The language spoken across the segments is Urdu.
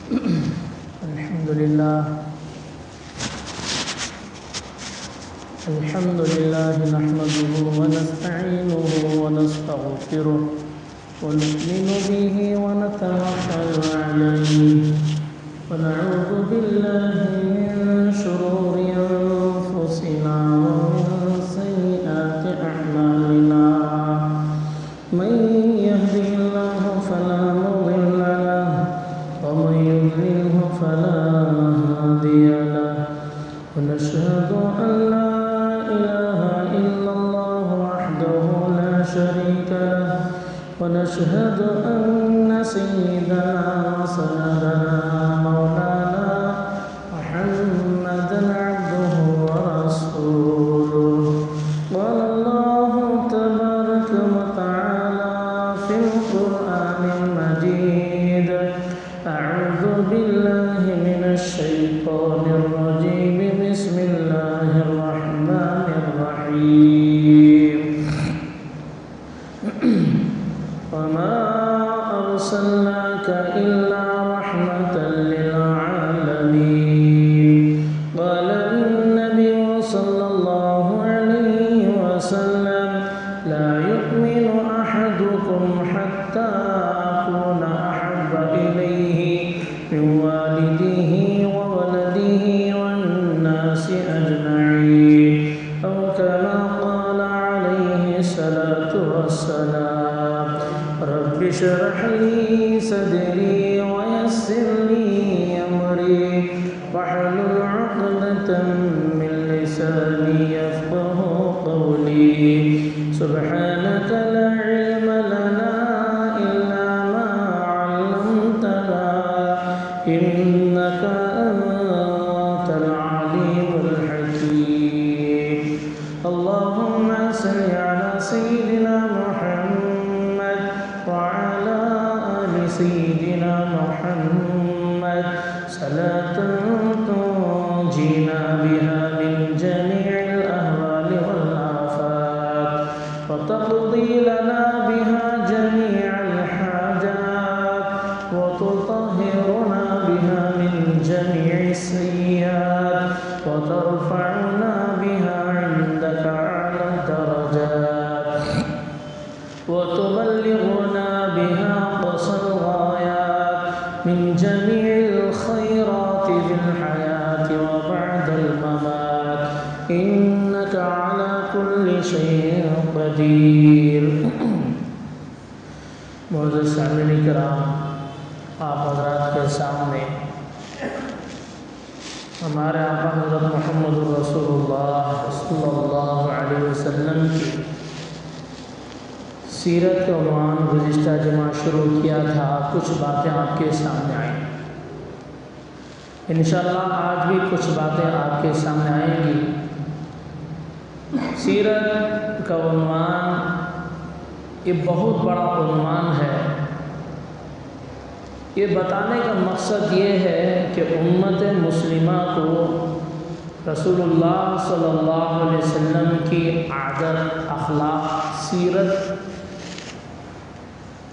الحمد لله نحمده ونستعينه ونستغفره ونؤمن به ونتوكل عليه ونعوذ بالله من شرور أنفسنا ومن سيئات أعمالنا من يهده الله فلا مضل له ومن يضلله فلا هادي له ونشهد أن لا إله إلا الله وحده لا شريك له ونشهد أن سيدنا وسندنا مولانا محمدا عبده ورسوله قال الله تبارك وتعالى في القرآن المجيد أعوذ بالله من الشيطان الرجيم بسم الله الرحمن الرحيم وما أرسلناك إلا رحمة للعالمين قال النبي صلى الله عليه وسلم لا يؤمن أحدكم حتى أكون أحب إليه من والده وولده والناس أجمعين أو كما قال عليه الصلاة والسلام رب اشرح لي صدري ويسر لي أمري واحلل عقدة من لساني يفقه قولي سبحانك لا علم لنا إلا ما علمتنا إنك أنت العليم الحكيم اللهم صل على سيدنا محمد وعلى آل سيدنا محمد صلاة تنجينا بها من جميع الأهوال والآفات وتقضي لنا بها جميع الحاجات وتطهرنا بها من جميع السيئات وترفعنا بها عندك أعلى الدرجات وتبلغنا بها أقصى الغايات من جميع الخيرات في الحياة وبعد الممات إنك على كل شيء قدير معزز سامعین کرام، آپ حضرات کے سامنے ہمارے آقا حضرت محمد رسول اللہ صلی اللہ علیہ وسلم کی سیرت کا عنوان گزشتہ جمعہ شروع کیا تھا، کچھ باتیں آپ کے سامنے آئیں۔ انشاءاللہ آج بھی کچھ باتیں آپ کے سامنے آئیں گی۔ سیرت کا عنوان یہ بہت بڑا عنوان ہے۔ یہ بتانے کا مقصد یہ ہے کہ امت مسلمہ کو رسول اللہ صلی اللہ علیہ وسلم کی عادت، اخلاق، سیرت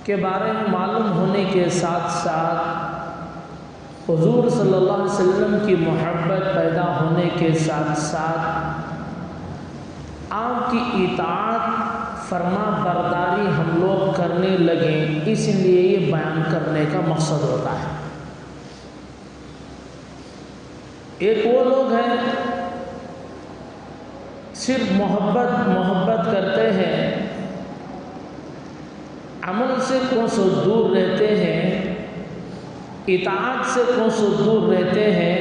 کے بارے میں معلوم ہونے کے ساتھ ساتھ حضور صلی اللہ علیہ وسلم کی محبت پیدا ہونے کے ساتھ ساتھ آپ کی اطاعت، فرما برداری ہم لوگ کرنے لگیں، اس لیے یہ بیان کرنے کا مقصد ہوتا ہے۔ ایک وہ لوگ ہیں صرف محبت کرتے ہیں، عمل سے کوسوں دور رہتے ہیں، اطاعت سے کوسوں دور رہتے ہیں،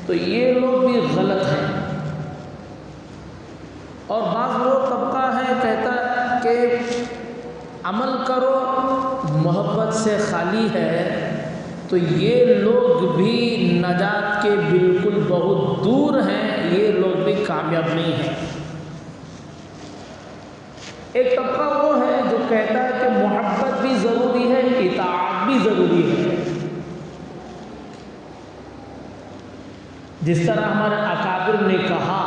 تو یہ لوگ بھی غلط ہیں۔ اور بعض لوگ طبقہ ہے کہتا کہ عمل کرو محبت سے خالی ہے، تو یہ لوگ بھی نجات کے بالکل بہت دور ہیں، یہ لوگ بھی کامیاب نہیں ہیں۔ ایک طبقہ وہ ہے جو کہتا ہے کہ محبت بھی ضروری ہے، اطاعت بھی ضروری ہے۔ جس طرح ہمارے اکابر نے کہا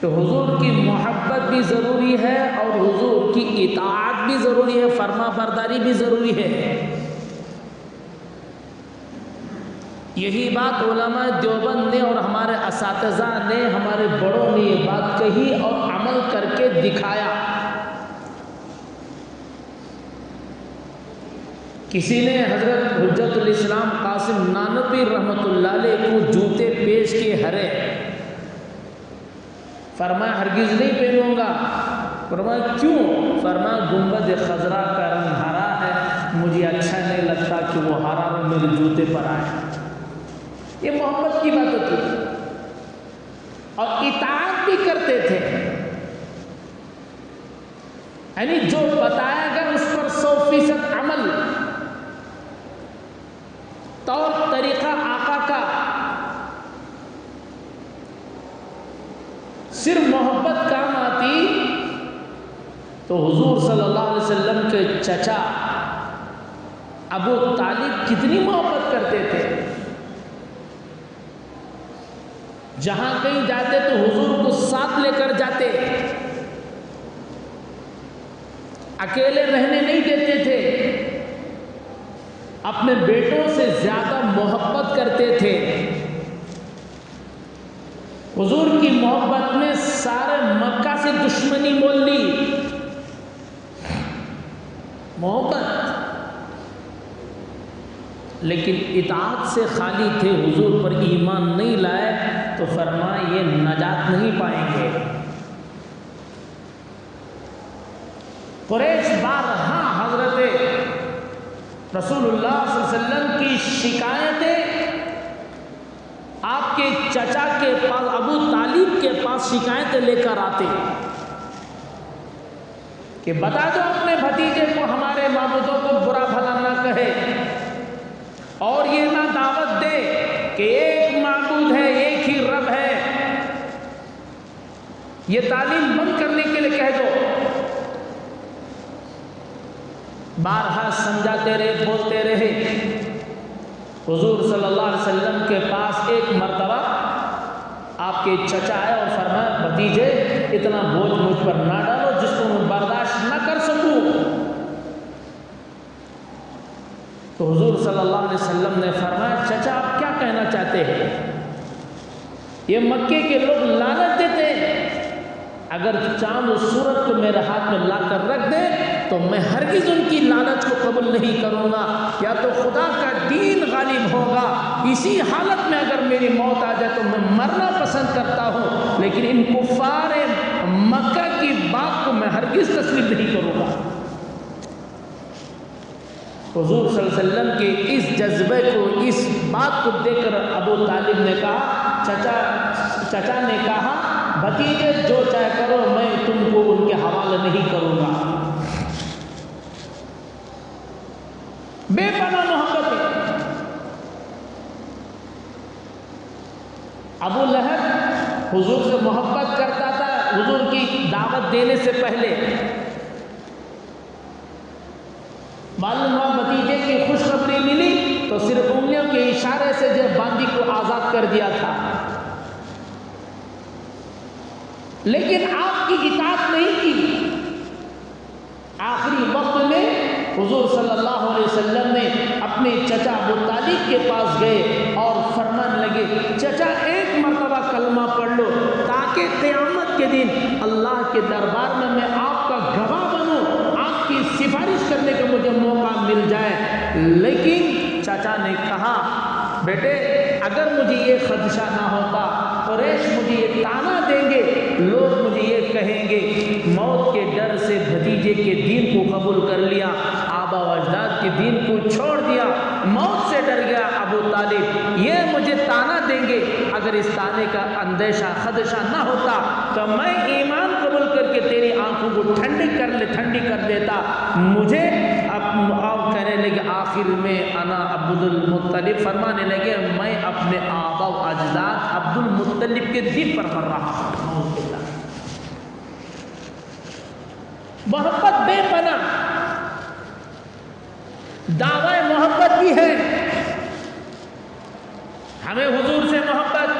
کہ حضور کی محبت بھی ضروری ہے اور حضور کی اطاعت بھی ضروری ہے، فرما برداری بھی ضروری ہے۔ یہی بات علماء دیوبند نے اور ہمارے اساتذہ نے، ہمارے بڑوں نے یہ بات کہی اور عمل کر کے دکھایا۔ کسی نے حضرت حجت الاسلام قاسم نانوتوی رحمۃ اللہ علیہ کو جوتے پیش کے ہرے، فرمایا ہرگز نہیں پہنوں گا۔ فرمایا کیوں؟ فرمایا گنبد خضرا کا رنگ ہرا ہے، مجھے اچھا نہیں لگتا کہ وہ ہرا رنگ میرے جوتے پر آئے۔ یہ محبت کی بات ہوتی ہے، اور اطاعت بھی کرتے تھے، یعنی جو بتایا گیا اس پر 100% عمل، طور طریقہ آقا کا۔ صرف محبت کام آتی تو حضور صلی اللہ علیہ وسلم کے چچا ابو طالب کتنی محبت کرتے تھے، جہاں کہیں جاتے تو حضور کو ساتھ لے کر جاتے، اکیلے رہنے نہیں دیتے تھے، اپنے بیٹوں سے زیادہ محبت کرتے تھے۔ حضور کی محبت میں سارے مکہ سے دشمنی مول لی، محبت، لیکن اطاعت سے خالی تھے، حضور پر ایمان نہیں لائے تو فرمایا یہ نجات نہیں پائیں گے۔ قریش بارہا حضرت رسول اللہ صلی اللہ علیہ وسلم کی شکایتیں آپ کے چچا کے پاس، ابو طالب کے پاس شکایتیں لے کر آتے کہ بتا دو اپنے بھتیجے کو ہمارے معبودوں کو برا بھلا نہ کہے، اور یہ نہ دعوت دے کہ ایک معبود ہے، ایک ہی رب ہے، یہ تعلیم بند کرنے کے لیے کہہ دو۔ بارہا سمجھاتے رہے، بولتے رہے۔ حضور صلی اللہ علیہ وسلم کے پاس ایک مرتبہ آپ کے چچا آئے اور فرمایا بھتیجے اتنا بوجھ مجھ پر نہ ڈالو جس کو میں برداشت نہ کر سکوں۔ تو حضور صلی اللہ علیہ وسلم نے فرمایا چچا آپ کیا کہنا چاہتے ہیں؟ یہ مکے کے لوگ لعنت دیتے ہیں، اگر چاند و سورج کو میرے ہاتھ میں لا کر رکھ دے تو میں ہرگز ان کی لعنت کو قبول نہیں کروں گا، یا تو خدا کا دین غالب ہوگا، اسی حالت میں اگر میری موت آ جائے تو میں مرنا پسند کرتا ہوں، لیکن ان کفار مکہ کی بات کو میں ہرگز تسلیم نہیں کروں گا۔ حضور صلی اللہ علیہ وسلم کے اس جذبے کو، اس بات کو دیکھ کر ابو طالب نے کہا، چچا نے کہا بھتیجے جو چاہے کرو، میں تم کو ان کے حوالے نہیں کروں گا۔ بے پناہ محبت ہے۔ ابو لہب حضور سے محبت کرتا تھا، حضور کی دعوت دینے سے پہلے معلوم ہوا بھتیجے کی خوشخبری ملی تو صرف انگلیوں کے اشارے سے جو باندی کو آزاد کر دیا تھا، لیکن آپ کی اطاعت نہیں کی۔ آخری وقت میں حضور صلی اللہ علیہ وسلم نے اپنے چچا ابو طالب کے پاس گئے اور فرمانے لگے چچا ایک مرتبہ کلمہ پڑھ لو تاکہ قیامت کے دن اللہ کے دربار میں آپ کا گواہ بنوں، آپ کی سفارش کرنے کا مجھے موقع مل جائے۔ لیکن چچا نے کہا بیٹے اگر مجھے یہ خدشہ نہ ہوتا، قریش مجھے یہ طعنہ دیں گے، لوگ مجھے یہ کہیں گے موت کے ڈر سے بھتیجے کے دین کو قبول کر لیا، آبا و اجداد کے دین کو چھوڑ دیا، موت سے ڈر گیا ابو طالب، یہ مجھے طعنہ دیں گے۔ اگر اس طعنے کا اندیشہ خدشہ نہ ہوتا تو میں ایمان قبول کر کے تیری آنکھوں کو ٹھنڈی کر دیتا۔ مجھے اب کہنے لگے آخر میں انا عبد المطلب، فرمانے لگے میں اپنے آبا و اجداد عبد المطلب کے دین پر مر رہا ہوں۔ محبت بے پناہ، دعوی محبت بھی ہے، ہمیں حضور سے محبت۔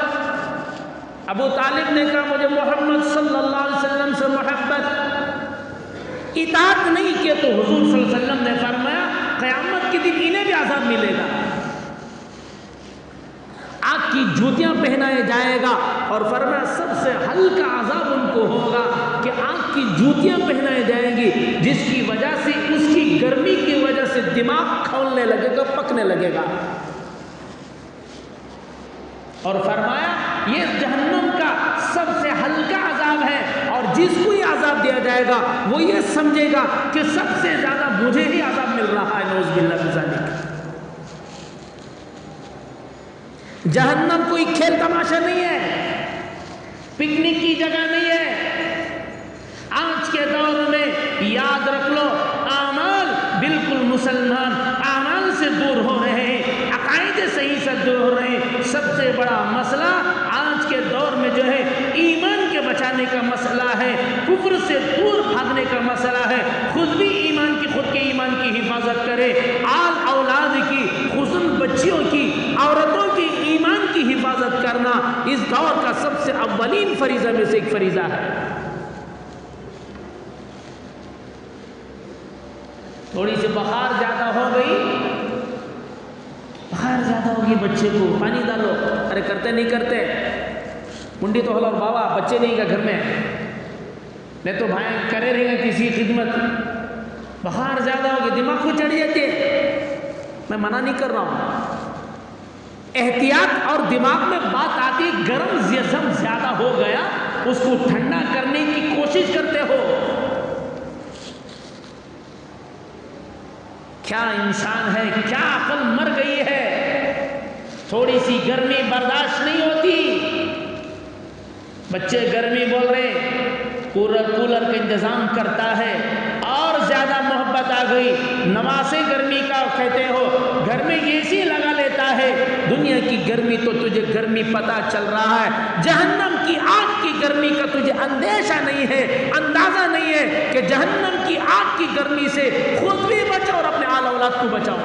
ابو طالب نے کہا مجھے محمد صلی اللہ علیہ وسلم سے محبت، اطاعت نہیں کیے تو حضور صلی اللہ علیہ وسلم نے فرمایا قیامت کے دن انہیں بھی عذاب ملے گا۔ کی جوتیاں پہنایا جائے گا، اور فرمایا سب سے ہلکا عذاب ان کو ہوگا کہ آگ کی جوتیاں پہنائی جائیں گی، جس کی وجہ سے اس کی گرمی کی وجہ سے دماغ کھولنے لگے گا، پکنے لگے گا۔ اور فرمایا یہ جہنم کا سب سے ہلکا عذاب ہے، اور جس کو یہ عذاب دیا جائے گا وہ یہ سمجھے گا کہ سب سے زیادہ مجھے ہی عذاب مل رہا ہے، نعوذ باللہ من ذالک۔ جہنم کوئی کھیل تماشا نہیں ہے، پکنک کی جگہ نہیں ہے۔ آج کے دور میں یاد رکھ لو، اعمال بالکل مسلمان اعمال سے دور ہو رہے ہیں، عقائد صحیح سے دور ہو رہے ہیں۔ سب سے بڑا مسئلہ آج کے دور میں جو ہے ایمان کے بچانے کا مسئلہ ہے، کفر سے دور بھاگنے کا مسئلہ ہے۔ خود بھی خود کے ایمان کی حفاظت کرے، آل اولاد کی، خصوصاً بچیوں کی، عورتوں کی ایمان کی حفاظت کرنا اس دور کا سب سے اولین فریضہ میں سے ایک فریضہ ہے۔ تھوڑی سی بخار زیادہ ہو گئی، بخار زیادہ ہوگی، بچے کو پانی ڈالو، ارے کرتے نہیں کرتے، منڈی تو ہلو بابا، بچے نہیں کا گھر میں، نہیں تو بھائی کرے رہے گا کسی خدمت۔ بخار زیادہ ہوگی، دماغ کو چڑھ جاتی ہے، میں منع نہیں کر رہا ہوں، احتیاط، اور دماغ میں بات آتی، گرم جسم زیادہ ہو گیا، اس کو ٹھنڈا کرنے کی کوشش کرتے ہو۔ کیا انسان ہے، کیا عقل مر گئی ہے، تھوڑی سی گرمی برداشت نہیں ہوتی، بچے گرمی بول رہے، کولر کا انتظام کرتا ہے، اور زیادہ محبت آ گئی، نواسے گرمی کا کہتے ہو، گھر میں اے سی لگا لیتا ہے، دنیا کی گرمی تو تجھے گرمی پتہ چل رہا ہے، جہنم کی آگ کی گرمی کا تجھے اندیشہ نہیں ہے، اندازہ نہیں ہے کہ جہنم کی آگ کی گرمی سے خود بھی بچو اور اپنے آل اولاد کو بچاؤ۔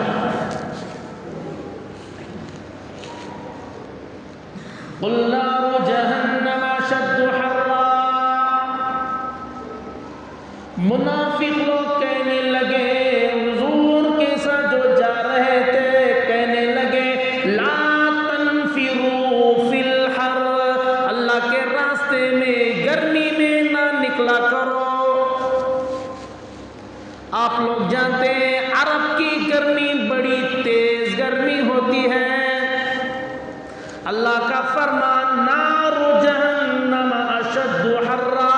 قُلْ نَارُ جَهَنَّمَ أَشَدُّ حَرًّا، منافق لوگ کہنے لگے حضور کے ساتھ جو جا رہے تھے، کہنے لگے لا تنفروا فی الحر، اللہ کے راستے میں گرمی میں نہ نکلا کرو۔ آپ لوگ جانتے ہیں عرب کی گرمی بڑی تیز گرمی ہوتی ہے، اللہ کا فرمان نار جہنم اشد حرا،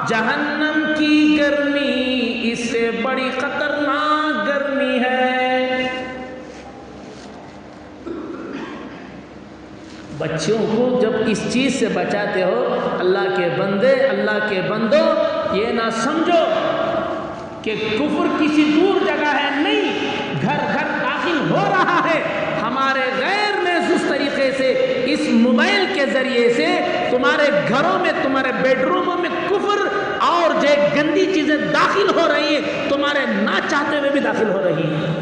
جہنم کی گرمی اس سے بڑی خطرناک گرمی ہے۔ بچوں کو جب اس چیز سے بچاتے ہو، اللہ کے بندے، اللہ کے بندو، یہ نہ سمجھو کہ کفر کسی دور جگہ ہے، نہیں، گھر گھر داخل ہو رہا ہے۔ ہمارے غیر محسوس طریقے سے اس موبائل کے ذریعے سے تمہارے گھروں میں، تمہارے بیڈ روموں میں کفر اور جو گندی چیزیں داخل ہو رہی ہیں، تمہارے نہ چاہتے ہوئے بھی داخل ہو رہی ہیں۔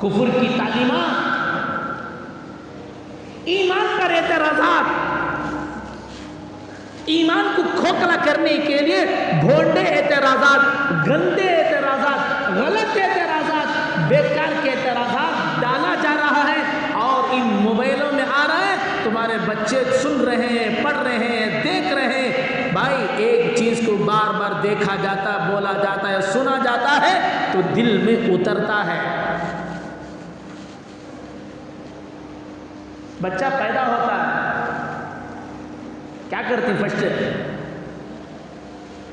کفر کی تعلیمات، ایمان پر اعتراضات، ایمان کو کھوکھلا کرنے کے لیے بھونڈے اعتراضات، گندے اعتراضات، غلط اعتراضات، بیکار کے اعتراضات ڈالا جا رہا ہے، اور ان موبائلوں میں آ رہا ہے، تمہارے بچے سن رہے ہیں، پڑھ رہے ہیں، دیکھ رہے ہیں۔ بھائی ایک چیز کو بار بار دیکھا جاتا، بولا جاتا ہے، سنا جاتا ہے تو دل میں اترتا ہے۔ بچہ پیدا ہوتا ہے، کیا کرتی فرسٹ،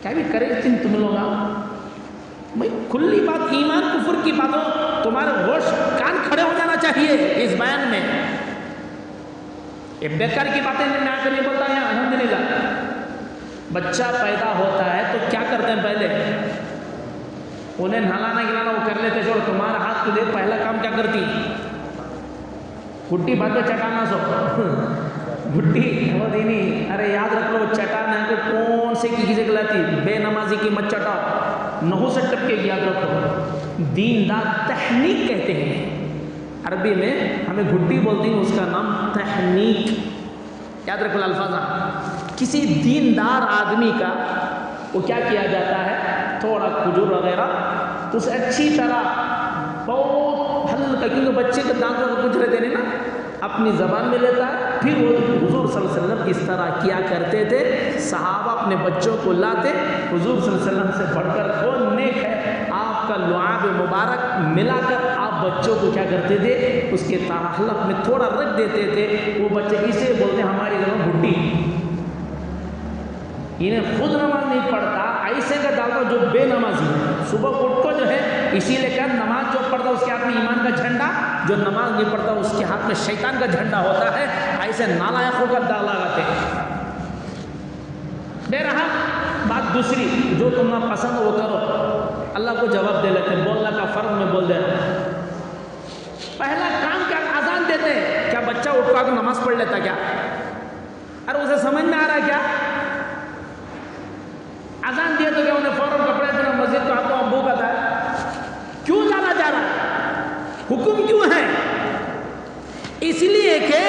کیا بھی کرے تم لوگ؟ میں کھلی بات، ایمان کفر کی باتوں، تمہارے ہوش کان کھڑے ہو جانا چاہیے اس بیان میں۔ یہ بیکار کی باتیں میں آ کر نہیں بولتا ہے، الحمدللہ۔ بچہ پیدا ہوتا ہے تو کیا کرتے ہیں؟ پہلے انہیں نہلانا گلانا وہ کر لیتے، چھوڑ، تمہارا ہاتھ تو دے، پہلا کام کیا کرتی؟ گھٹی بات چٹانا، سو گھٹی وہ دینی، ارے یاد رکھ لو، چٹانا ہے تو کون سے کی چیزیں کہلاتی؟ بے نمازی کی مت چٹاؤ، نحو سے ٹپکے، یاد رکھو۔ دیندار تحنیک کہتے ہیں، عربی میں ہمیں گھٹی بولتے ہیں، اس کا نام تحنیک، یاد رکھو الفاظ۔ کسی دیندار آدمی کا وہ کیا کیا جاتا ہے، تھوڑا کھجور وغیرہ، اسے اچھی طرح بہت ہلکا کا، کیونکہ بچے کے دانتوں کا کچھ رہتے نہیں نا، اپنی زبان میں لیتا ہے. پھر وہ حضور صلی اللہ علیہ وسلم اس طرح کیا کرتے تھے. صحابہ اپنے بچوں کو لاتے. حضور صلی اللہ علیہ وسلم سے بڑھ کر کون نیک ہے؟ آپ کا لعاب مبارک ملا کر آپ بچوں کو کیا کرتے تھے؟ اس کے حلق میں تھوڑا رکھ دیتے تھے. وہ بچے اسے بولتے ہماری زبان بھٹی. انہیں خود نماز نہیں پڑھتا، ایسے کا ڈالتا جو بے نمازی ہے. صبح اٹھ کو جو ہے اسی لے کر نماز جو پڑھتا اس کے ہاتھ میں ایمان کا جھنڈا، جو نماز نہیں پڑھتا اس کے ہاتھ میں شیطان کا جھنڈا ہوتا ہے. ایسے نالائقوں کا داغ لگاتے ہیں. بہرحال بات دوسری، جو تمہیں پسند وہ کرو. اللہ کو جواب دے لیتے، بولنا کا فرض میں بول دینا. پہلا کام کیا؟ اذان دیتے ہیں. کیا بچہ اٹھ کر نماز پڑھ لیتا کیا؟ ارے اسے سمجھ میں آ رہا ہے کیا؟ اذان دیا تو کیا انہیں فوراً کپڑے دینا مسجد کو؟ آپ کو ابو کا تھا. کیوں جانا جا رہا ہے؟ حکم کیوں ہے؟ اس لیے کہ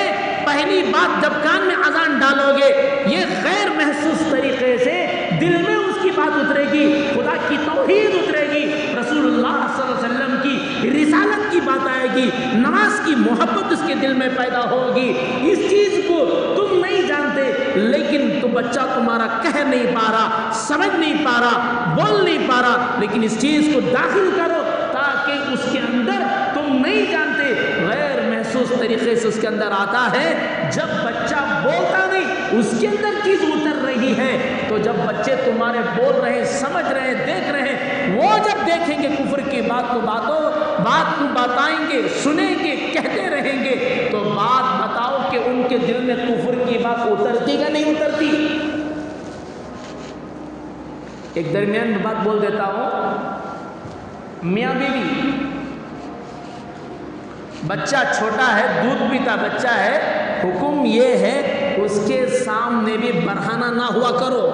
پہلی بات جب کان میں اذان ڈالو گے یہ غیر محسوس طریقے سے دل میں اس کی بات اترے گی، خدا کی توحید اترے گی، رسول اللہ صلی اللہ علیہ وسلم کی رسالت کی بات آئے گی، نماز کی محبت اس کے دل میں پیدا ہوگی. اس چیز کو تم نہیں جانتے لیکن تو بچہ تمہارا کہہ نہیں پا رہا، سمجھ نہیں پا رہا، بول نہیں پا رہا، لیکن اس چیز کو داخل کرو تاکہ اس کے اندر تم نہیں جانتے غیر محسوس طریقے سے اس کے اندر آتا ہے. جب بچہ بولتا نہیں اس کے اندر چیز اتر رہی ہے، تو جب بچے تمہارے بول رہے ہیں، سمجھ رہے ہیں، دیکھ رہے ہیں، وہ جب دیکھیں گے کفر کی بات کو بتائیں گے، سنیں گے، کہتے رہیں گے، تو بات بتاؤ کہ ان کے دل میں کفر کی بات اترتی یا نہیں اترتی؟ ایک درمیان میں بات بول دیتا ہوں. میاں بیوی، بچہ چھوٹا ہے، دودھ پیتا بچہ ہے، حکم یہ ہے اس کے سامنے بھی برہنہ نہ ہوا کرو.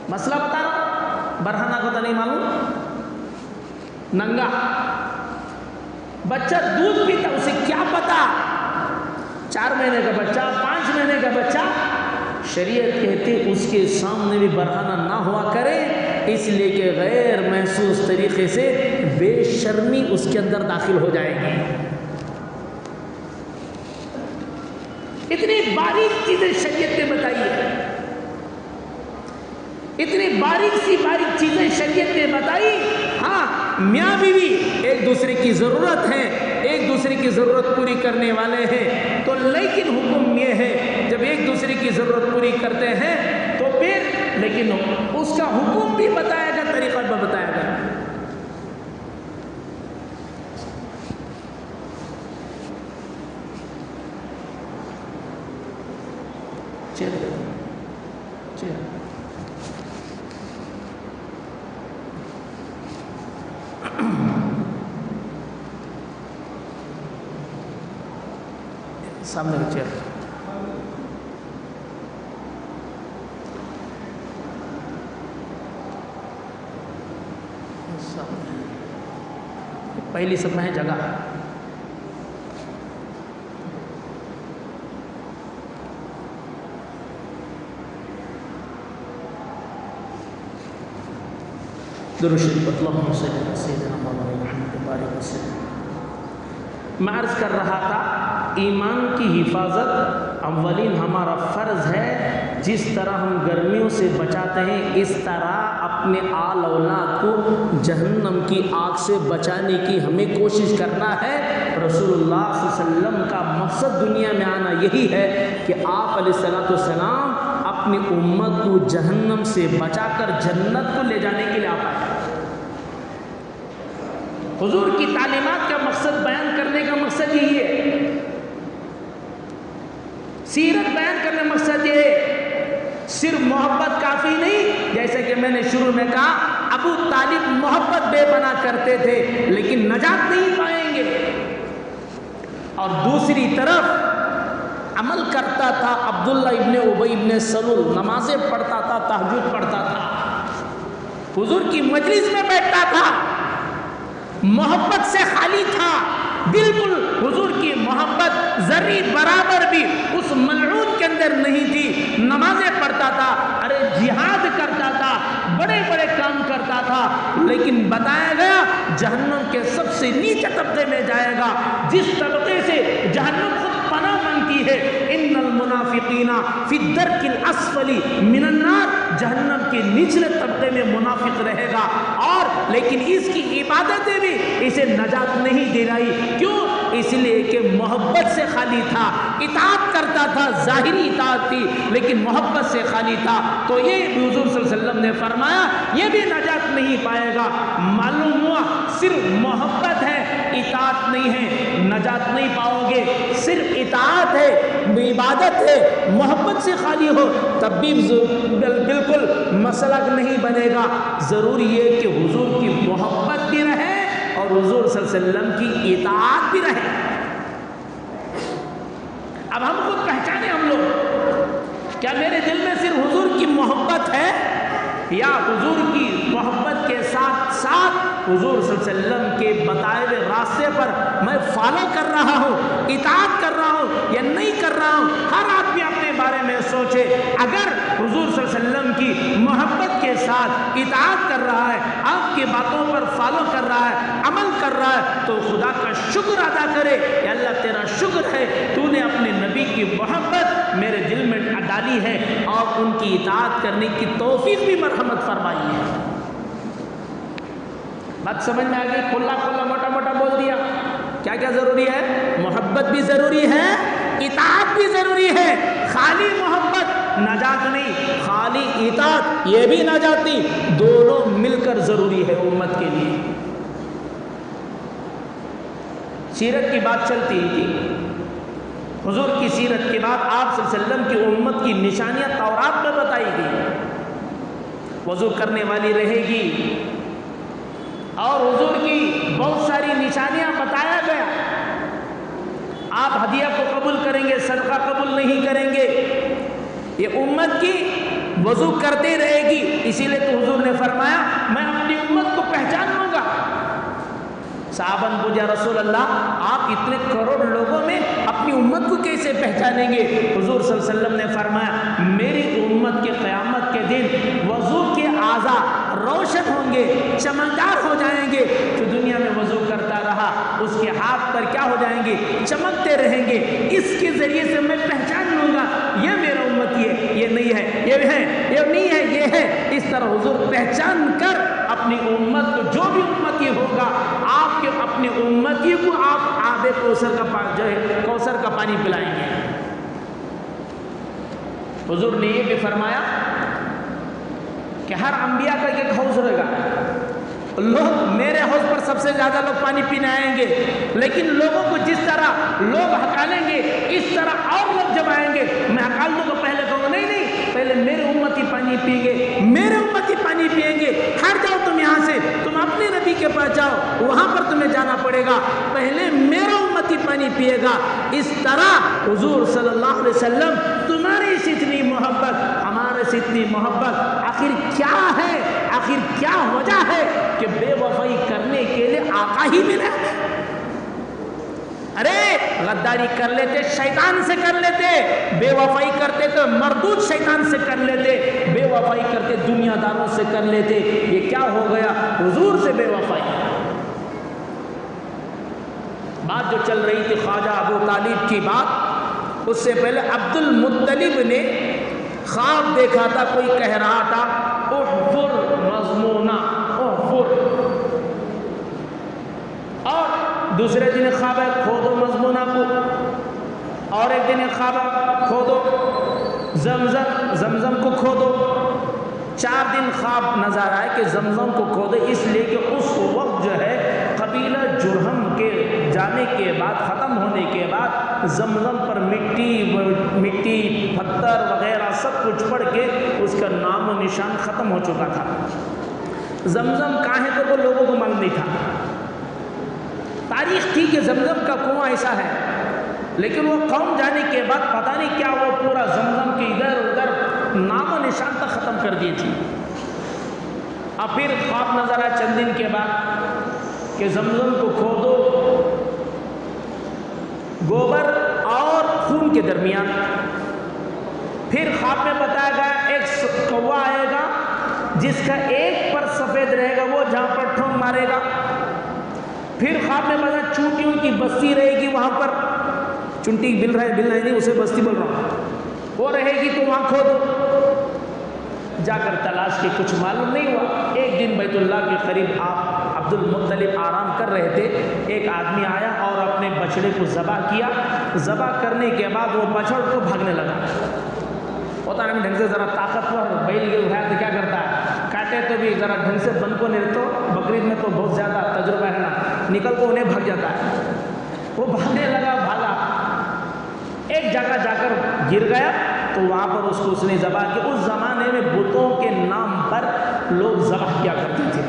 مسئلہ بتا رہا، برہنہ کو تو نہیں معلوم. ننگا بچہ دودھ پیتا، اسے کیا پتا 4 مہینے کا بچہ، 5 مہینے کا بچہ. شریعت کہتی اس کے سامنے بھی برہنہ نہ ہوا کرے، اس لیے کہ غیر محسوس طریقے سے بے شرمی اس کے اندر داخل ہو جائے گی. اتنی باریک چیزیں شریعت نے بتائی ہے، اتنی باریک چیزیں شریعت نے بتائی. ہاں میاں بیوی ایک دوسرے کی ضرورت ہے، ایک دوسرے کی ضرورت پوری کرنے والے ہیں، تو لیکن حکم یہ ہے جب ایک دوسرے کی ضرورت پوری کرتے ہیں تو پھر لیکن اس کا حکم بھی بتایا گا، طریقہ بھی بتایا گا. سامنے کا چیئر. پہلی سب میں ہے جگہ. درود شریف اللہم صلی علی سیدنا محمد وبارک وسلم. میں عرض کر رہا تھا ایمان کی حفاظت اولین ہمارا فرض ہے. جس طرح ہم گرمیوں سے بچاتے ہیں اس طرح اپنے آل اولاد کو جہنم کی آگ سے بچانے کی ہمیں کوشش کرنا ہے. رسول اللہ صلی اللہ علیہ وسلم کا مقصد دنیا میں آنا یہی ہے کہ آپ علیہ السلام اپنی امت کو جہنم سے بچا کر جنت کو لے جانے کے لیے آپ آئے. حضور کی تعلیمات کا مقصد بیان کرنے کا مقصد یہی ہے. سیرت بیان کرنے کا مقصد یہ ہے. صرف محبت کافی نہیں، جیسے کہ میں نے شروع میں کہا ابو طالب محبت بے بنا کرتے تھے لیکن نجات نہیں پائیں گے. اور دوسری طرف عمل کرتا تھا عبداللہ ابن ابی ابن سلول، نمازیں پڑھتا تھا، تہجد پڑھتا تھا، حضور کی مجلس میں بیٹھتا تھا، محبت سے خالی تھا، بالکل حضور کی محبت ذرے برابر بھی اس ملعون کے اندر نہیں تھی. نمازیں پڑھتا تھا، ارے جہاد کرتا تھا، بڑے بڑے کام کرتا تھا، لیکن بتایا گیا جہنم کے سب سے نیچے طبقے میں جائے گا، جس طبقے سے جہنم خود پناہ مانگتی ہے۔ ان المنافقین فی الدرک الاسفل من النار، جہنم کے نچلے طبقے میں منافق رہے گا، اور لیکن اس کی عبادتیں بھی اسے نجات نہیں دلائی۔ کیوں؟ اس لیے کہ محبت سے خالی تھا، اطاعت کرتا تھا، ظاہری اطاعت تھی لیکن محبت سے خالی تھا۔ تو یہ حضور صلی اللہ علیہ وسلم نے فرمایا یہ بھی نجات نہیں پائے گا۔ معلوم ہوا صرف محبت ہے، اطاعت نہیں ہے، نجات نہیں پاؤ گے۔ صرف اطاعت ہے، عبادت ہے، محبت سے خالی ہو تب بھی بالکل مسلک نہیں بنے گا۔ ضروری ہے کہ حضور کی محبت بھی رہے اور حضور صلی اللہ علیہ وسلم کی اطاعت بھی رہے۔ اب ہم خود پہچانے، ہم لوگ کیا میرے دل میں صرف حضور کی محبت ہے، یا حضور کی محبت کے ساتھ ساتھ حضور صلی اللہ علیہ وسلم کے بتائے ہوئے راستے پر میں فالو کر رہا ہوں، اطاعت کر رہا ہوں یا نہیں کر رہا ہوں؟ ہر آدمی اپنے بارے میں سوچے۔ اگر حضور صلی اللہ علیہ وسلم کی محبت کے ساتھ اطاعت کر رہا ہے، آپ کی باتوں پر فالو کر رہا ہے، عمل کر رہا ہے، تو خدا کا شکر ادا کرے کہ اللہ تیرا شکر ہے تو نے اپنے نبی کی محبت میرے دل میں ڈالی ہے اور ان کی اطاعت کرنے کی توفیق بھی مرحمت فرمائی ہے۔ بات سمجھ میں آ گئی؟ کھلا کھلا موٹا موٹا بول دیا۔ کیا کیا ضروری ہے؟ محبت بھی ضروری ہے، اطاعت بھی ضروری ہے۔ خالی محبت نجات نہیں، خالی اطاعت یہ بھی نجات نہیں، دونوں مل کر ضروری ہے امت کے لیے۔ سیرت کی بات چلتی تھی، حضور کی سیرت کے بعد آپ صلی اللہ علیہ وسلم کی امت کی نشانیاں تورات میں بتائی گئی۔ وضو کرنے والی رہے گی اور حضور کی بہت ساری نشانیاں بتایا گیا۔ آپ ہدیہ کو قبول کریں گے، صدقہ قبول نہیں کریں گے۔ یہ امت کی وضو کرتے رہے گی، اسی لیے تو حضور نے فرمایا میں اپنی امت کو پہچان لوں گا۔ صحابہ نے پوچھا رسول اللہ آپ اتنے کروڑ لوگوں میں اپنی امت کو کیسے پہچانیں گے؟ حضور صلی اللہ علیہ وسلم نے فرمایا میری امت کے قیامت کے دن وضو کے اعضاء روشن ہوں گے، چمکدار ہو جائیں گے۔ جو دنیا میں وضو کرتا رہا اس کے ہاتھ پر کیا ہو جائیں گے؟ چمکتے رہیں گے۔ اس کے ذریعے سے میں پہچان لوں گا یہ میرا امتی ہے، یہ نہیں ہے، یہ ہے، یہ نہیں ہے، یہ ہے۔ اس طرح حضور پہچان کر اپنی امت کو، جو بھی امتی ہوگا آپ کے اپنے امتی کو آپ آب کوثر کا پانی پلائیں گے۔ حضور نے یہ بھی فرمایا کہ ہر انبیاء کا ایک حوض رہے گا، لوگ میرے حوض پر سب سے زیادہ لوگ پانی پینے آئیں گے، لیکن لوگوں کو جس طرح لوگ ہکالیں گے اس طرح اور لوگ جب آئیں گے میں ہکال دوں گا، پہلے کہوں گا نہیں پہلے میرے امتی پانی پئیں گے، میرے امتی پانی پیئیں گے۔ ہٹ جاؤ تم یہاں سے، تم اپنے نبی کے پاس جاؤ، وہاں پر تمہیں جانا پڑے گا، پہلے میرا امتی پانی پیے گا۔ اس طرح حضور صلی اللہ علیہ وسلم تمہاری سے اتنی محبت، ہمارے سے اتنی محبت، آخر کیا ہے؟ آخر کیا وجہ ہے کہ بے وفائی کرنے کے لیے آقا ہی ملے؟ ارے غداری کر لیتے شیطان سے کر لیتے، بے وفائی کرتے تو مردود شیطان سے کر لیتے، بے وفائی کرتے دنیا داروں سے کر لیتے، یہ کیا ہو گیا؟ حضور سے بے وفائی۔ بات جو چل رہی تھی خواجہ ابو طالب کی بات، اس سے پہلے عبد المطلب نے خواب دیکھا تھا، کوئی کہہ رہا تھا احفر مضمونہ، احفر، اور دوسرے دن خواب ہے کھودو مضمونہ کو، اور ایک دن خواب کھودو زمزم کو کھودو۔ 4 دن خواب نظر آئے کہ زمزم کو کھودو، اس لیے کہ اس وقت جو ہے قبیلہ جرہم کے جانے کے بعد، ختم ہونے کے بعد زمزم پر مٹی پتھر وغیرہ سب کچھ پڑ کے اس کا نام و نشان ختم ہو چکا تھا۔ زمزم کہاں ہے تو وہ لوگوں کو معلوم نہیں تھا۔ تاریخ تھی کہ زمزم کا کنواں ایسا ہے، لیکن وہ قوم جانے کے بعد پتہ نہیں کیا وہ پورا زمزم کے ادھر ادھر نام و نشان تک ختم کر دی تھی۔ اب پھر خواب نظر آیا چند دن کے بعد کہ زمزم کو کھودو گوبر اور خون کے درمیان۔ پھر خواب میں بتایا گیا ایک کوا آئے گا جس کا ایک پر سفید رہے گا، وہ جہاں پر ٹھونگ مارے گا پھر خواب میں بتا چونٹیوں کی بستی رہے گی وہاں پر، چونٹی بل رہا ہے نہیں اسے بستی بول رہا ہوں، وہ رہے گی تو وہاں کھودو۔ جا کر تلاش کی، کچھ معلوم نہیں ہوا۔ ایک دن بیت اللہ کے قریب آپ عبد المطلب آرام کر رہے تھے، ایک آدمی آیا اور اپنے بچڑے کو ذبح کیا۔ ذبح کرنے کے بعد وہ بچڑ کو بھاگنے لگا۔ ہوتا ہے ڈھنگ سے ذرا طاقتور بیل کے اٹھایا تو کیا کرتا ہے، کاٹے تو بھی ذرا ڈھنگ سے بن کو نہیں، تو بقرعید میں تو بہت زیادہ تجربہ ہے نا، نکل کو انہیں بھاگ جاتا ہے۔ وہ بھاگنے لگا، بھاگا، ایک جگہ جا کر گر گیا تو وہاں پر اس نے ذبح کیا۔ اس زمانے میں بتوں کے نام پر لوگ ذبح کیا کرتے تھے،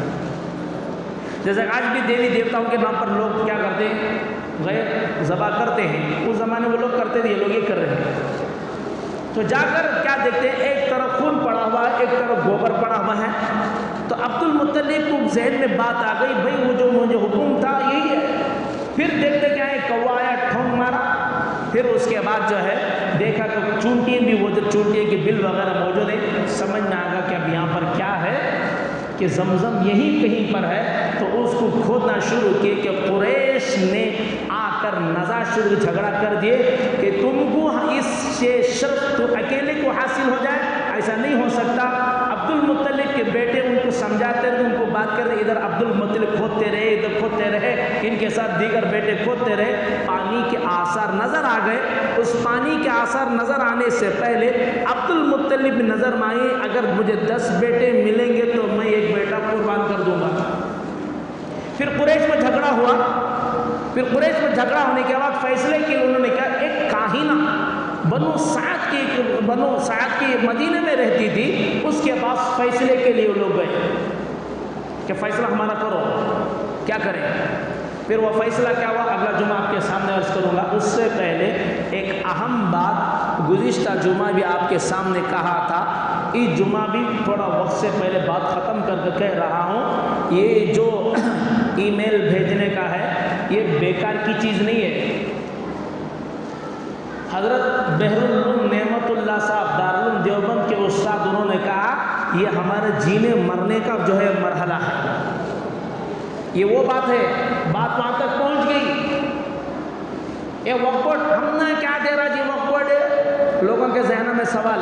جیسے آج بھی دیوی دیوتاؤں کے نام پر لوگ کیا کرتے ہیں، غیر ذبح کرتے ہیں۔ اس زمانے میں وہ لوگ کرتے تھے، یہ لوگ یہ کر رہے ہیں۔ تو جا کر کیا دیکھتے ہیں، ایک طرف خون پڑا ہوا ہے، ایک طرف گوبر پڑا ہوا ہے۔ تو عبد المطلب کو ذہن میں بات آ گئی، بھائی وہ جو مجھے حکم تھا یہی ہے۔ پھر دیکھتے کیا ہے، کوا آیا، ٹھونک مارا۔ پھر اس کے بعد جو ہے دیکھا کہ چونٹیاں بھی وہ چونٹیاں کی بل وغیرہ موجود ہے۔ سمجھ میں آ گیا کہ اب یہاں پر کیا ہے کہ زمزم یہی کہیں پر ہے۔ تو اس کو کھودنا شروع کیے کہ قریش نے آ کر نزاع شروع جھگڑا کر دیے کہ تم کو اس سے شرف تو اکیلے کو حاصل ہو جائے، ایسا نہیں ہو سکتا۔ عبد المطلب کے بیٹے ان کو سمجھاتے رہے، ان کو بات کر رہے، ادھر عبد المطلب کھودتے رہے، ادھر کھودتے رہے، ان کے ساتھ دیگر بیٹے کھودتے رہے۔ پانی کے آثار نظر آ گئے۔ اس پانی کے آثار نظر آنے سے پہلے عبد المطلب نظر میں آئے، اگر مجھے 10 بیٹے ملیں گے تو میں ایک بیٹا قربان کر دوں گا۔ پھر قریش میں جھگڑا ہوا۔ پھر قریش میں جھگڑا ہونے کے بعد فیصلے کے انہوں نے کہا، ایک کاہنہ بنو سعد کی مدینے میں رہتی تھی، اس کے پاس فیصلے کے لیے لوگ گئے کہ فیصلہ ہمارا کرو، کیا کریں۔ پھر وہ فیصلہ کیا ہوا اگلا جمعہ آپ کے سامنے عرض کروں گا۔ اس سے پہلے ایک اہم بات گزشتہ جمعہ بھی آپ کے سامنے کہا تھا، اس جمعہ بھی تھوڑا وقت سے پہلے بات ختم کر کے کہہ رہا ہوں، یہ جو ای میل بھیجنے کا ہے یہ بیکار کی چیز نہیں ہے۔ حضرت بحرالعلوم نعمت اللہ صاحب دارالعلوم دیوبند کے استاد، انہوں نے کہا یہ ہمارے جینے مرنے کا جو ہے مرحلہ ہے، یہ وہ بات ہے، بات وہاں تک پہنچ گئی۔ یہ وقف بورڈ ہم نے کیا دے رہا جی، وقف بورڈ لوگوں کے ذہنوں میں سوال،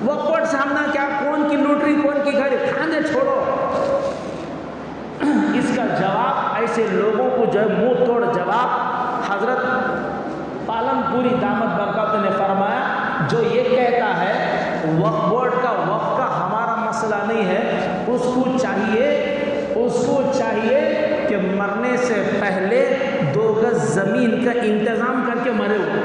وقف بورڈ سے ہم نے کیا، کون کی لوٹری کون کی گھر، کھانے چھوڑو۔ اس کا جواب ایسے لوگوں کو جو ہے منہ توڑ جواب حضرت پالن پوری دامت برکات نے فرمایا، جو یہ کہتا ہے وقف بورڈ کا وقف کا ہمارا مسئلہ نہیں ہے، اس کو چاہیے کہ مرنے سے پہلے 2 گز زمین کا انتظام کر کے مرے ہو۔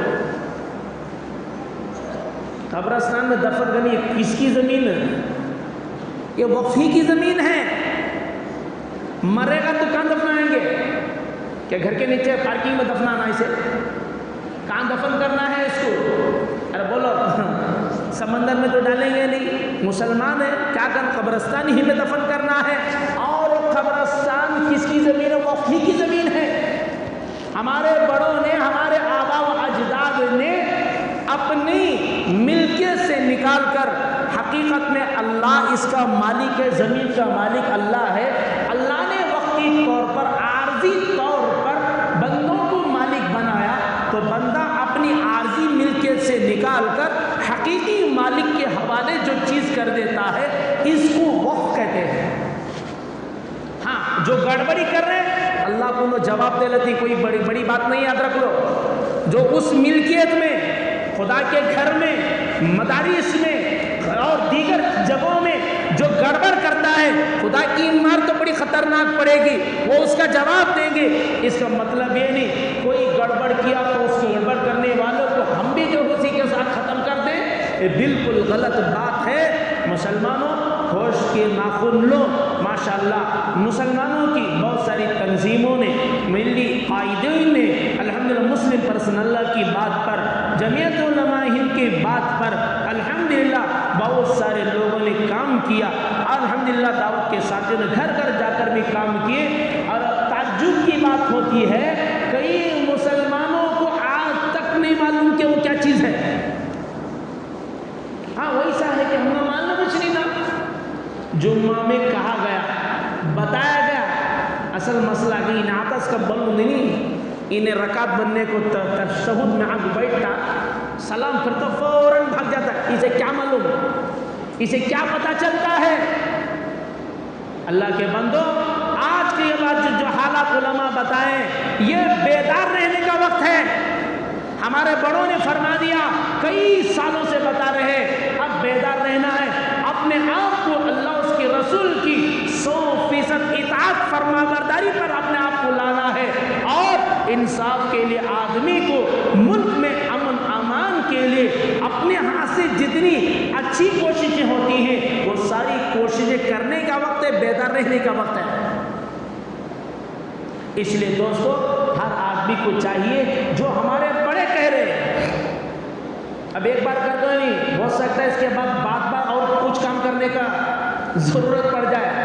قبرستان میں دفن کرنی کس کی زمین ہے؟ یہ وقف ہی کی زمین ہے۔ مرے گا تو کہاں دفنائیں گے؟ کیا گھر کے نیچے پارکنگ میں دفنانا اسے؟ کہاں دفن کرنا ہے اس کو؟ ارے بولو، سمندر میں تو ڈالیں گے نہیں، مسلمان ہے، کیا کر قبرستان ہی میں دفن کرنا ہے۔ اور قبرستان کس کی زمین ہے؟ وقف ہی کی زمین ہے۔ ہمارے بڑوں نے، ہمارے آبا و اجداد نے اپنی ملکیت سے نکال کر، حقیقت میں اللہ اس کا مالک ہے، زمین کا مالک اللہ ہے۔ اللہ نے وقتی طور پر، عارضی طور پر بندوں کو مالک بنایا، تو بندہ اپنی عارضی ملکیت سے نکال کر حقیقی مالک کے حوالے جو چیز کر دیتا ہے، اس کو وقف کہتے ہیں۔ ہاں، جو گڑبڑی کر رہے ہیں اللہ کو وہ جواب دے لیتی، کوئی بڑی بات نہیں، یاد رکھ لو۔ جو اس ملکیت میں، خدا کے گھر میں، مدارس میں اور دیگر جگہوں میں جو گڑبڑ کرتا ہے، خدا کی مار تو بڑی خطرناک پڑے گی، وہ اس کا جواب دیں گے۔ اس کا مطلب یہ نہیں کوئی گڑبڑ کیا تو اس کو گڑبڑ کرنے والوں کو ہم بھی جو اسی کے ساتھ ختم کر دیں، یہ بالکل غلط بات ہے۔ مسلمانوں، ہوش کے ناخن لو۔ ماشاءاللہ مسلمانوں کی بہت ساری تنظیموں نے، ملی قائدین نے الحمدللہ مسلم پرسنل کی بات پر، جمعیت علماء ہند کی بات پر الحمدللہ بہت سارے لوگوں نے کام کیا۔ الحمدللہ دعوت کے ساتھیوں نے گھر گھر جا کر بھی کام کیے، اور تعجب کی بات ہوتی ہے کئی مسلمانوں کو آج تک نہیں معلوم کہ وہ کیا چیز ہے۔ ہاں، ویسا ہے کہ ہم نے معلوم کچھ نہیں تھا۔ جمعہ میں کہا گیا، بتایا گیا، اصل مسئلہ کہ ان آتش کا بل نہیں، انہیں رکعت بننے کو تشہد میں آگ بیٹھتا، سلام کرتا فوراً بھاگ جاتا. اسے کیا معلوم، اسے کیا پتا چلتا ہے؟ اللہ کے بندو، آج کے بعد جو حالات علماء بتائیں، یہ بیدار رہنے کا وقت ہے. ہمارے بڑوں نے فرما دیا، کئی سالوں سے بتا رہے، اب بیدار رہنا ہے، اپنے آپ کو اللہ اس کے رسول کی 100% اطاعت فرما برداری پر اپنے آپ کو لانا ہے. اور انصاف کے لیے آدمی کو ملک میں امن امان کے لیے اپنے ہاتھ سے جتنی اچھی کوششیں ہوتی ہیں وہ ساری کوششیں کرنے کا وقت ہے، بیدار رہنے کا وقت ہے. اس لیے دوستو، ہر آدمی کو چاہیے جو ہمارے بڑے کہہ رہے ہیں، اب ایک بار کر دو نہیں، ہو سکتا ہے اس کے بعد بار بار اور کچھ کام کرنے کا ضرورت پڑ جائے.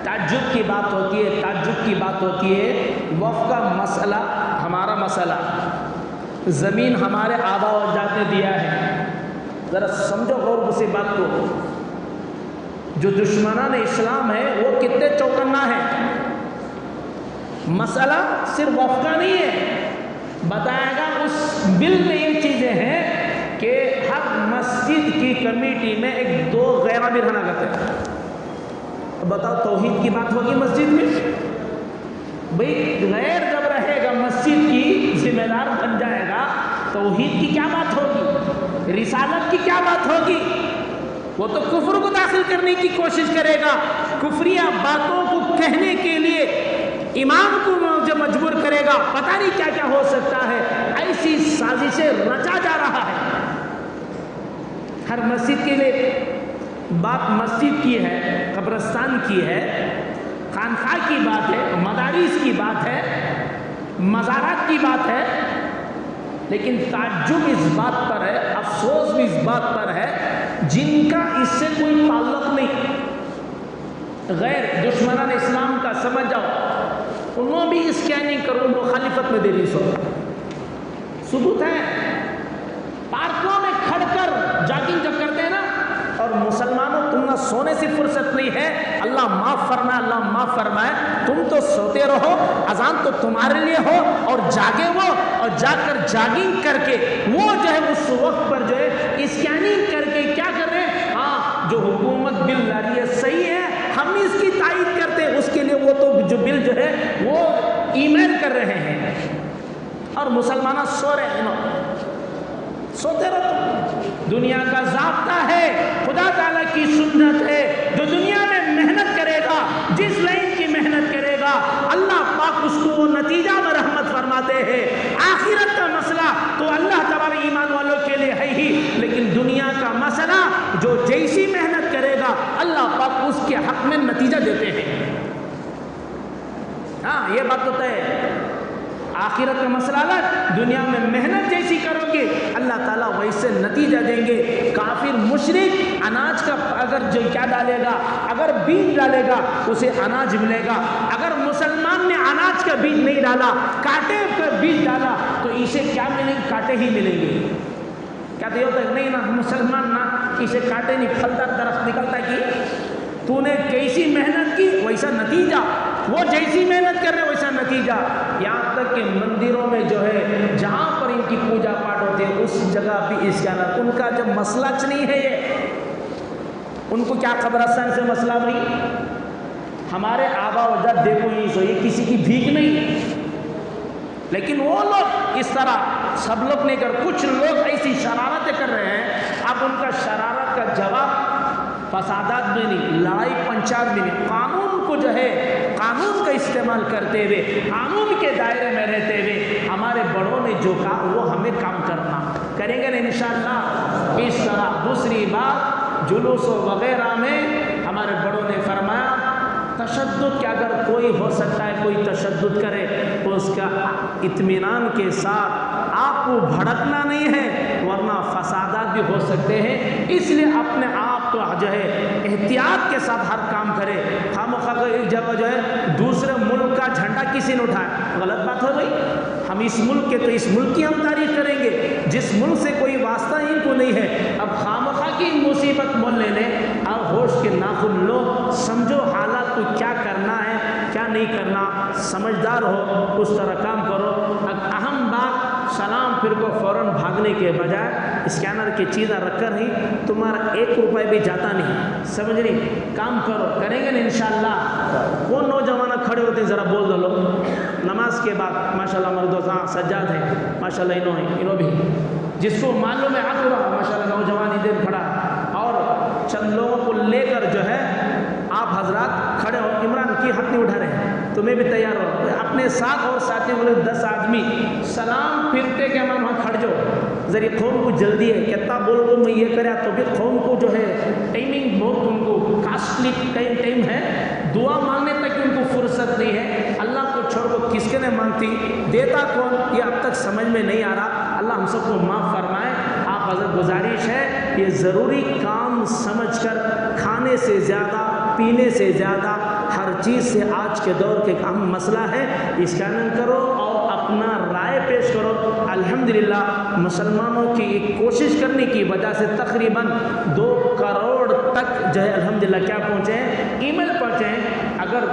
تعجب کی بات ہوتی ہے، تعجب کی بات ہوتی ہے. وقف کا مسئلہ ہمارا مسئلہ، زمین ہمارے آبا و اجداد نے دیا ہے. ذرا سمجھو غور سے بات کو. جو دشمنان اسلام ہے وہ کتنے چوکنا ہے. مسئلہ صرف وقف کا نہیں ہے، بتائے گا اس بل میں یہ چیزیں ہیں کہ ہر مسجد کی کمیٹی میں 2 غیرہ بھی رہنا کرتے ہیں. بتاؤ، توحید کی بات ہوگی مسجد میں؟ بھئی غیر جب رہے گا مسجد کی ذمہ دار بن جائے گا، توحید کی کیا بات ہوگی، رسالت کی کیا بات ہوگی؟ وہ تو کفر کو داخل کرنے کی کوشش کرے گا، کفریہ باتوں کو کہنے کے لیے امام کو جو مجبور کرے گا، پتہ نہیں کیا کیا ہو سکتا ہے. ایسی سازشیں رچا جا رہا ہے. ہر مسجد کے لیے بات مسجد کی ہے، قبرستان کی ہے، خانقاہ کی بات ہے، مدارس کی بات ہے، مزارات کی بات ہے. لیکن تعجب اس بات پر ہے، افسوس بھی اس بات پر ہے جن کا اس سے کوئی تعلق نہیں. غیر دشمنان اسلام کا سمجھ جاؤ، انہوں بھی اسکیننگ کرو، مخالفت میں دے سو ثبوت ہے. پارکوں میں کھڑ کر جاگنگ جب کرتے ہیں نا، اور مسلمانوں تم نہ سونے سے فرصت نہیں ہے، اللہ معاف فرمائے، اللہ معاف فرمائے، تم تو سوتے رہو، اذان تو تمہارے لیے ہو، اور جاگے وہ، اور جا کر جاگنگ کر کے وہ جو ہے اس وقت پر جو ہے اسکیننگ کر کے کیا کر رہے ہیں؟ ہاں، جو حکومت بل لا رہی ہے صحیح ہے، ہم اس کی تائید کرتے ہیں، اس کے لیے وہ تو جو بل جو ہے وہ ای میل کر رہے ہیں، اور مسلمان سو رہے ہیں. سوتے رہو. دنیا کا ضابطہ ہے، خدا تعالیٰ کی سنت ہے، جو دنیا میں محنت کرے گا، جس لائن کی محنت کرے گا، اللہ پاک اس کو وہ نتیجہ میں رحمت فرماتے ہیں. آخرت کا مسئلہ تو اللہ تبارک ایمان والوں کے لیے ہے ہی، لیکن دنیا کا مسئلہ جو جیسی محنت کرے گا اللہ پاک اس کے حق میں نتیجہ دیتے ہیں. ہاں، یہ بات تو ہے. آخرت کا مسئلہ الگ، دنیا میں محنت جیسی کرو گے اللہ تعالیٰ ویسے نتیجہ دیں گے. کافر مشرک اناج کا اگر جو کیا ڈالے گا، اگر بیج ڈالے گا اسے اناج ملے گا. اگر مسلمان نے اناج کا بیج نہیں ڈالا، کانٹے کا بیج ڈالا، تو اسے کیا ملیں گے؟ کانٹے ہی ملیں گے. کیا تو ہوتا ہے نہیں نا، مسلمان نہ اسے کانٹے نہیں، پھلدار درخت نکلتا کہ تو نے کیسی محنت کی ویسا نتیجہ، وہ جیسی محنت کر رہے ویسا نتیجہ. یہاں تک کہ مندروں میں جو ہے جہاں پر ان کی پوجا پاٹ ہوتے ہیں اس جگہ بھی اس کا نہ، ان کا جب مسئلہ نہیں ہے، یہ ان کو کیا قبرستان سے مسئلہ نہیں. ہمارے آبا و اجداد دیکھو ہی سو، یہ کسی کی بھیک نہیں. لیکن وہ لوگ اس طرح سب لوگ نہیں کر، کچھ لوگ ایسی شرارتیں کر رہے ہیں. اب ان کا شرارت کا جواب فسادات میں نہیں، لڑائی پنچایت میں نہیں، قانون کو جو ہے قانون کا استعمال کرتے ہوئے، قانون کے دائرے میں رہتے ہوئے ہمارے بڑوں نے جو کہا وہ ہمیں کام کرنا کریں گے نا انشاءاللہ. اس طرح دوسری بات، جلوس وغیرہ میں ہمارے بڑوں نے فرمایا تشدد کیا اگر کوئی ہو سکتا ہے کوئی تشدد کرے تو اس کا اطمینان کے ساتھ آپ کو بھڑکنا نہیں ہے، ورنہ فسادات بھی ہو سکتے ہیں. اس لیے اپنے آپ کو جو ہے احتیاط کے ساتھ ہر کام کرے. ہم ایک جگہ جو ہے دوسرے ملک کا جھنڈا کسی نے اٹھایا، غلط بات ہو گئی. ہم اس ملک کے تو اس ملک کی ہم تعریف کریں گے، جس ملک سے کوئی واسطہ ان کو نہیں ہے. اب خامخواہ کی مصیبت مول لے لیں. اب ہوش کے ناخن لو، سمجھو حالات کو کیا کرنا ہے کیا نہیں کرنا. سمجھدار ہو اس طرح کام کرو. اہم بات سلام پھر کو فوراً بھاگنے کے بجائے اسکینر کی چیزیں رکھ کر ہی تمہارا 1 روپے بھی جاتا نہیں. سمجھ نہیں کام کرو, کریں گے نا انشاءاللہ. کون نوجوان کھڑے ہوتے ہیں ذرا بول دو لوگ نماز کے بعد ماشاءاللہ ہمارے دوست سجاد ہیں ماشاءاللہ انہوں بھی جس کو معلوم ہے حق ہوا ماشاءاللہ نوجوان ادھر کھڑا اور چند لوگوں کو لے کر جو ہے آپ حضرات کھڑے ہو. عمران کی ہاتھ نہیں اٹھا رہے ہیں تمہیں بھی تیار ہو اپنے ساتھ اور ساتھی بولے 10 آدمی سلام پھرتے کہ ہم وہاں کھڑ جاؤ. ذریعے قوم کو جلدی ہے کہتا بول کو میں یہ کریا تو بھی قوم کو جو ہے ٹائمنگ بہت ان کو کاسٹلی ٹائم ہے. دعا مانگنے تک ان کو فرصت نہیں ہے. اللہ کو چھوڑ کو کس کے نے مانگتی دیتا کون یہ اب تک سمجھ میں نہیں آ رہا. اللہ ہم سب کو معاف فرمائے. آپ حضرت گزارش ہے یہ ضروری کام سمجھ کر کھانے سے زیادہ پینے سے زیادہ ہر چیز سے آج کے دور کے اہم مسئلہ ہے. اسکیننگ کرو اور اپنا رائے پیش کرو. الحمدللہ مسلمانوں کی ایک کوشش کرنے کی وجہ سے تقریباً 2 کروڑ تک جو ہے الحمدللہ کیا پہنچے ہیں ای میل پہنچے ہیں. اگر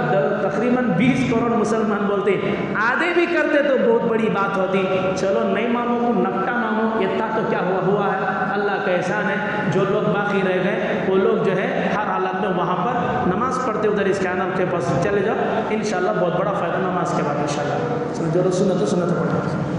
تقریباً 20 کروڑ مسلمان بولتے آدھے بھی کرتے تو بہت بڑی بات ہوتی. چلو نہیں مانو کو نقطہ مانو اتنا تو کیا ہوا ہے اللہ کا احسان ہے. جو لوگ باقی رہ گئے وہ لوگ جو ہے ہر حالت میں وہاں پر نماز پڑھتے ادھر اسکینر کے پاس چلے جاؤ انشاءاللہ بہت بڑا فائدہ نماز کے بعد انشاءاللہ. جو سنت پڑھو.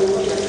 Gracias.